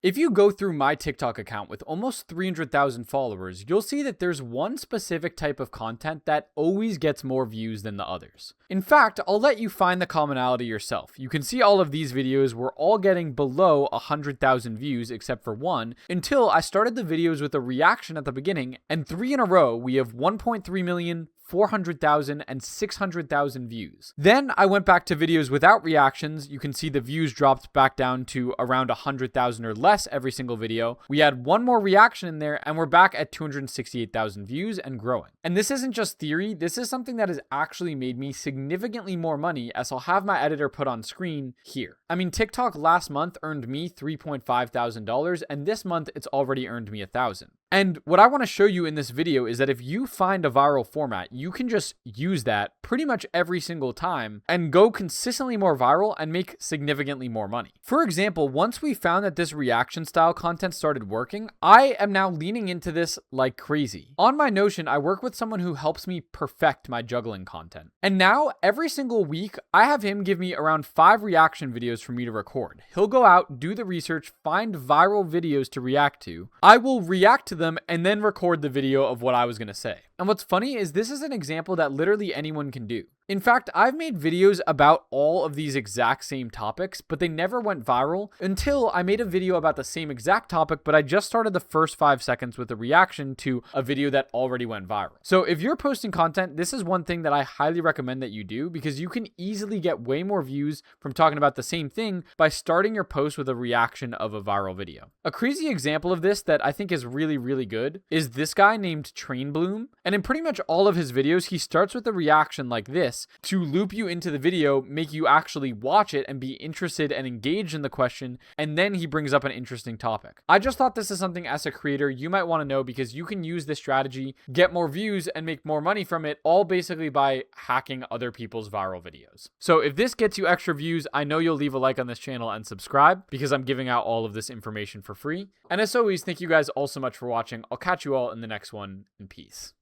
If you go through my TikTok account with almost 300,000 followers, you'll see that there's one specific type of content that always gets more views than the others. In fact, I'll let you find the commonality yourself. You can see all of these videos were all getting below 100,000 views except for one, until I started the videos with a reaction at the beginning, and 3 in a row we have 1.3 million, 400,000 and 600,000 views. Then I went back to videos without reactions. You can see the views dropped back down to around 100,000 or less every single video. We had one more reaction in there and we're back at 268,000 views and growing. And this isn't just theory. This is something that has actually made me significantly more money, as I'll have my editor put on screen here. I mean, TikTok last month earned me $3.5 thousand, and this month it's already earned me $1,000. And what I want to show you in this video is that if you find a viral format, you can just use that pretty much every single time and go consistently more viral and make significantly more money. For example, once we found that this reaction style content started working, I am now leaning into this like crazy. On my Notion, I work with someone who helps me perfect my juggling content. And now every single week, I have him give me around 5 reaction videos for me to record. He'll go out, do the research, find viral videos to react to. I will react to them and then record the video of what I was going to say. And what's funny is this is an example that literally anyone can do. In fact, I've made videos about all of these exact same topics, but they never went viral until I made a video about the same exact topic, but I just started the first 5 seconds with a reaction to a video that already went viral. So if you're posting content, this is one thing that I highly recommend that you do, because you can easily get way more views from talking about the same thing by starting your post with a reaction of a viral video. A crazy example of this that I think is really, really good is this guy named Train Bloom. And in pretty much all of his videos, he starts with a reaction like this to loop you into the video, make you actually watch it and be interested and engaged in the question, and then he brings up an interesting topic. I just thought this is something as a creator you might want to know, because you can use this strategy, get more views, and make more money from it, all basically by hacking other people's viral videos. So if this gets you extra views, I know you'll leave a like on this channel and subscribe, because I'm giving out all of this information for free. And as always, thank you guys all so much for watching. I'll catch you all in the next one, and peace.